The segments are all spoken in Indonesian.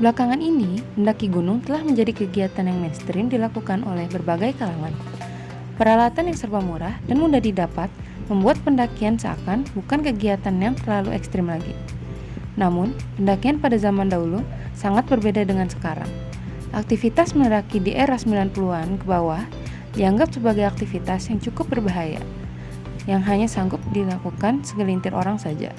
Belakangan ini, mendaki gunung telah menjadi kegiatan yang mainstream dilakukan oleh berbagai kalangan. Peralatan yang serba murah dan mudah didapat membuat pendakian seakan bukan kegiatan yang terlalu ekstrim lagi. Namun, pendakian pada zaman dahulu sangat berbeda dengan sekarang. Aktivitas mendaki di era 90-an ke bawah dianggap sebagai aktivitas yang cukup berbahaya, yang hanya sanggup dilakukan segelintir orang saja.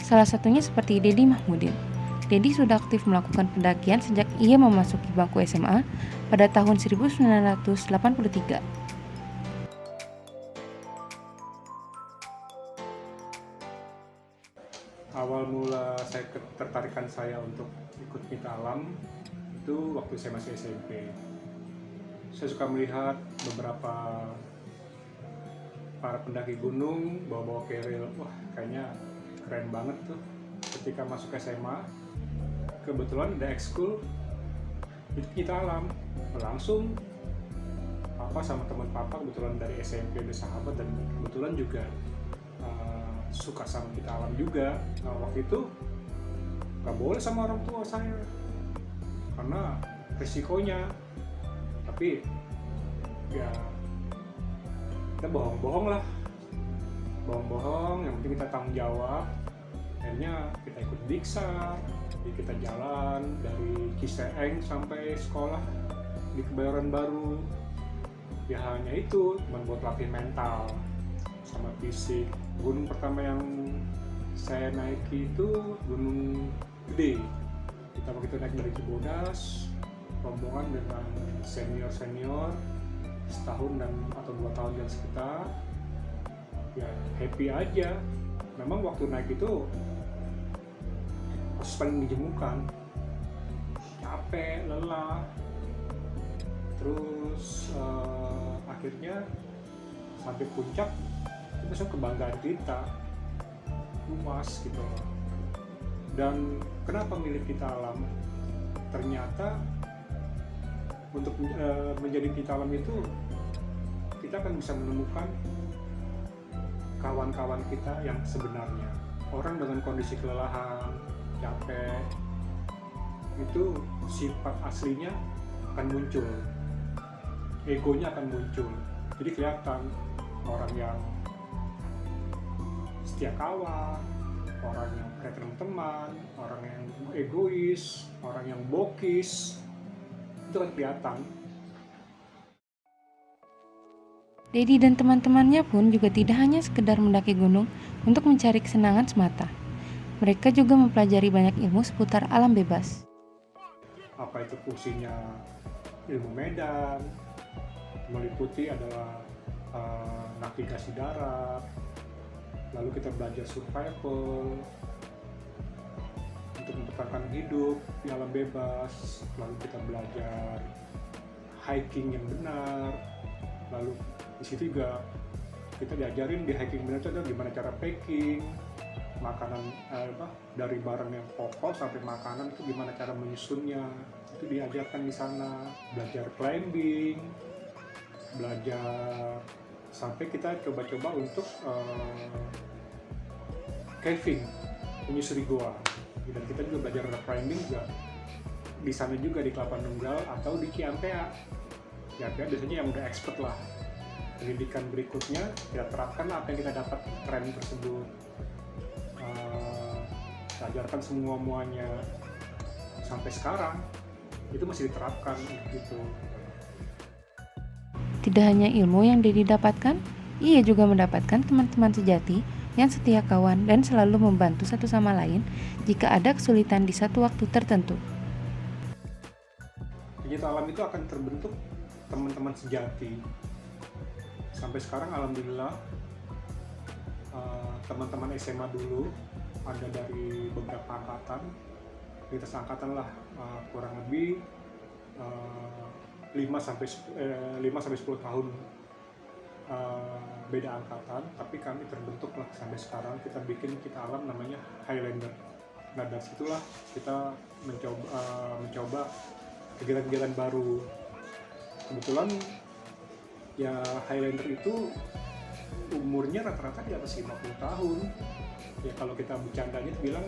Salah satunya seperti Deddy Mahmudin. Deddy sudah aktif melakukan pendakian sejak ia memasuki bangku SMA pada tahun 1983. Awal mula ketertarikan saya untuk ikut Mita Alam itu waktu saya masih SMP. Saya suka melihat beberapa para pendaki gunung bawa-bawa keril. Wah, kayaknya keren banget tuh. Ketika masuk SMA, kebetulan ada ekskul itu Mita Alam. Langsung papa sama teman papa kebetulan dari SMP udah sahabat dan kebetulan juga suka sama Mita Alam juga. Waktu itu nggak boleh sama orang tua saya karena risikonya, tapi ya kita bohong-bohong, yang penting kita tanggung jawab. Akhirnya kita ikut Diksar, jadi kita jalan dari Ciseeng sampai sekolah di Kebayoran Baru. Ya hanya itu, cuma buat latih mental sama fisik. Gunung pertama yang saya naiki itu Gunung Gede. Kita waktu itu naik dari Cibodas, rombongan dengan senior setahun atau 2 tahun dan sekitar. Ya happy aja. Memang waktu naik itu proses paling menjemukan, capek, lelah. Terus akhirnya sampai puncak itu kebanggaan kita, puas gitu. Dan kenapa milik Mita Alam? Ternyata untuk menjadi Mita Alam itu kita akan bisa menemukan kawan-kawan kita yang sebenarnya. Orang dengan kondisi kelelahan, capek, itu sifat aslinya akan muncul, egonya akan muncul. Jadi kelihatan orang yang setia kawan, orang yang kayak teman, orang yang egois, orang yang bokis, itu kan kelihatan. Deddy dan teman-temannya pun juga tidak hanya sekedar mendaki gunung untuk mencari kesenangan semata. Mereka juga mempelajari banyak ilmu seputar alam bebas. Apa itu fungsinya ilmu medan, meliputi adalah navigasi darat, lalu kita belajar survival untuk mempertahankan hidup di alam bebas, lalu kita belajar hiking yang benar, lalu di situ juga kita diajarin di hiking benar itu gimana cara packing makanan, dari barang yang pokok sampai makanan itu gimana cara menyusunnya, itu diajarkan di sana. Belajar climbing, belajar sampai kita coba-coba untuk caving, menyusuri goa. Dan kita juga belajar rock climbing juga di sana juga di Kelapa Nunggal atau di Ciampea. Ciampea biasanya yang udah expert lah. Pendidikan berikutnya kita terapkan apa yang kita dapat tren tersebut. Kita ajarkan semuanya sampai sekarang itu masih diterapkan gitu. Tidak hanya ilmu yang Deddy dapatkan, ia juga mendapatkan teman-teman sejati yang setia kawan dan selalu membantu satu sama lain jika ada kesulitan di satu waktu tertentu. Mita Alam itu akan terbentuk teman-teman sejati. Sampai sekarang alhamdulillah teman-teman SMA dulu ada dari beberapa angkatan, di atas angkatan lah, kurang lebih 5-10 tahun beda angkatan, tapi kami terbentuk lah sampai sekarang. Kita bikin Mita Alam namanya Highlander. Nah dari situlah kita mencoba kegiatan-kegiatan baru. Kebetulan ya Highlander itu umurnya rata-rata di atas 50 tahun. Ya kalau kita bercandanya bilang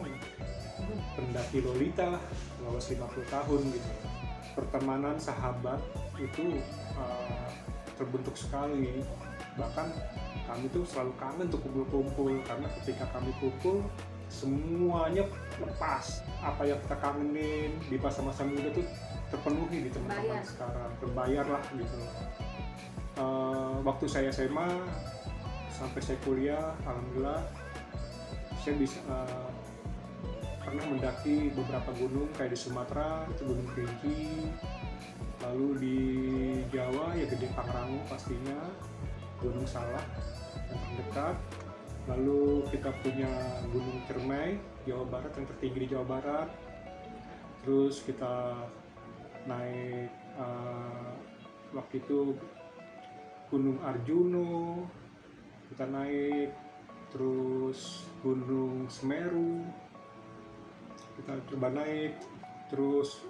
pendaki Lolita, lolos 50 tahun gitu. Pertemanan sahabat itu terbentuk sekali. Bahkan kami tuh selalu kangen untuk kumpul-kumpul, karena ketika kami kumpul semuanya lepas. Apa yang kita kangenin di masa-masa muda tuh terpenuhi di teman-teman sekarang, terbayar lah gitu. Waktu saya SMA sampai saya kuliah, alhamdulillah saya bisa pernah mendaki beberapa gunung, kayak di Sumatera itu Gunung Kerinci, lalu di Jawa ya Gede Pangrango pastinya, Gunung Salak yang terdekat, lalu kita punya Gunung Ciremai Jawa Barat yang tertinggi di Jawa Barat, terus kita naik waktu itu Gunung Arjuno kita naik, terus Gunung Semeru kita coba naik, terus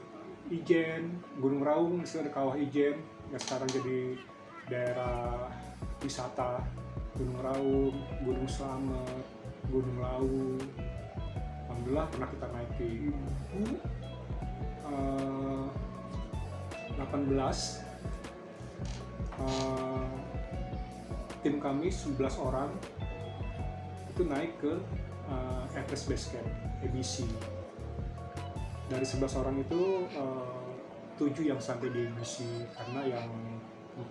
Ijen, Gunung Raung, di situ ada Kawah Ijen yang sekarang jadi daerah wisata. Gunung Raung, Gunung Slamet, Gunung Lawu, alhamdulillah pernah kita naiki. 18 tim kami 11 orang itu naik ke Everest Base Camp EBC. Dari 11 orang itu 7 yang sampai di EBC, karena yang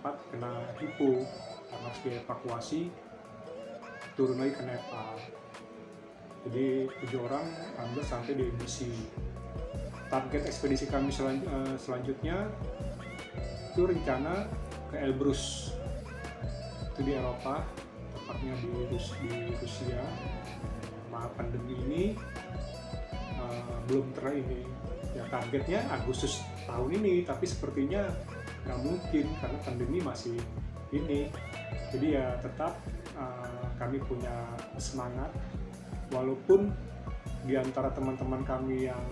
4 kena hipo karena harus dievakuasi turun lagi ke Nepal. Jadi 7 orang alhamdulillah sampai di EBC. Target ekspedisi kami selanjutnya itu rencana ke Elbrus, itu di Eropa, tepatnya di Rusia. Pandemi ini belum ini ya, targetnya Agustus tahun ini, tapi sepertinya nggak mungkin karena pandemi masih ini. Jadi ya tetap kami punya semangat, walaupun di antara teman-teman kami yang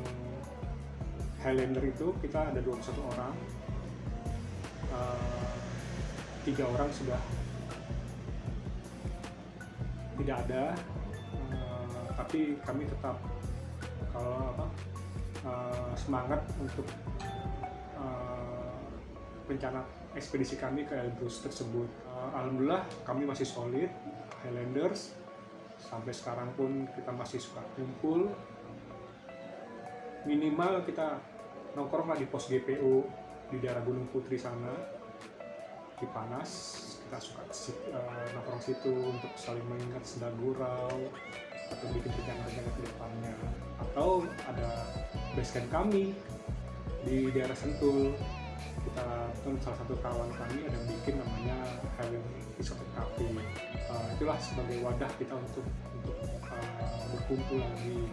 Highlander itu kita ada 21 orang, 3 orang sudah tidak ada, tapi kami tetap semangat untuk rencana ekspedisi kami ke Elbrus tersebut. Alhamdulillah kami masih solid Highlanders, sampai sekarang pun kita masih suka kumpul. Minimal kita nongkrong lah di pos GPO di daerah Gunung Putri sana, di Panas. Kita suka nongkrong situ untuk saling mengingat senda gurau atau bikin rencana-rencana ke depannya. Atau ada base camp kami di daerah Sentul. Kita salah satu kawan kami ada yang bikin namanya Highland Resort Cafe. Itulah sebagai wadah kita untuk berkumpul lagi.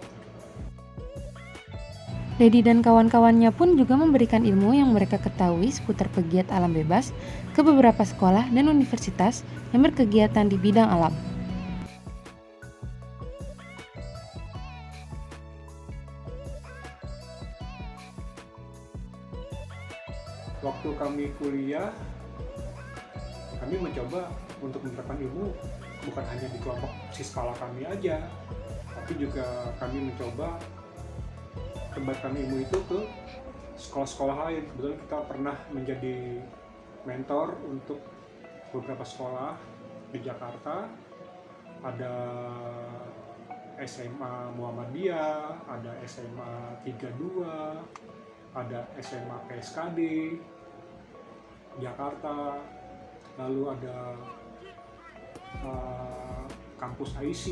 Dedi dan kawan-kawannya pun juga memberikan ilmu yang mereka ketahui seputar pegiat alam bebas ke beberapa sekolah dan universitas yang berkegiatan di bidang alam. Waktu kami kuliah, kami mencoba untuk menerapkan ilmu bukan hanya di kelompok siskala kami aja, tapi juga kami mencoba kembangkan ilmu itu ke sekolah-sekolah lain. Kebetulan kita pernah menjadi mentor untuk beberapa sekolah di Jakarta. Ada SMA Muhammadiyah, ada SMA 32, ada SMA PSKD Jakarta, lalu ada kampus IC,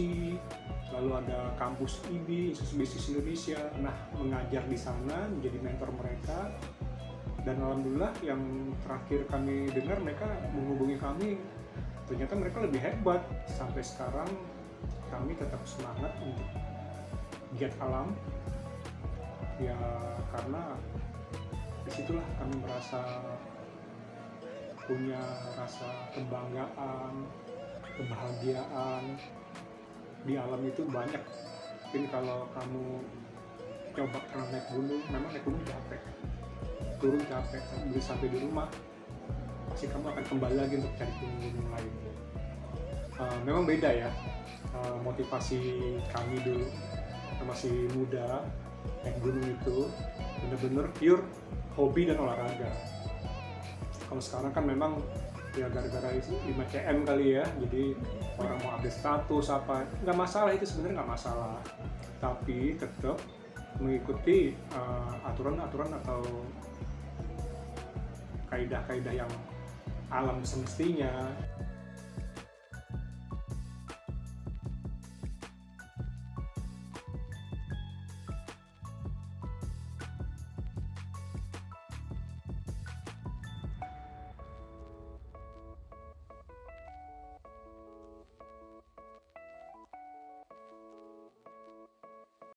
lalu ada kampus IB, Institut Bisnis Indonesia. Nah, mengajar di sana, menjadi mentor mereka. Dan alhamdulillah yang terakhir kami dengar, mereka menghubungi kami, ternyata mereka lebih hebat. Sampai sekarang kami tetap semangat untuk giat alam ya, karena disitulah kami merasa punya rasa kebanggaan, kebahagiaan. Di alam itu banyak. Mungkin kalau kamu coba pernah naik gunung, memang naik gunung capek, turun capek, tapi sampai di rumah pasti kamu akan kembali lagi untuk cari gunung-gunung lain. Memang beda ya motivasi kami dulu, kita masih muda, naik gunung itu bener-bener pure hobi dan olahraga. Kalau sekarang kan memang ya gara-gara 5 cm kali ya, jadi orang mau update status apa, nggak masalah, itu sebenarnya nggak masalah, tapi tetap mengikuti aturan-aturan atau kaidah-kaidah yang alam semestinya.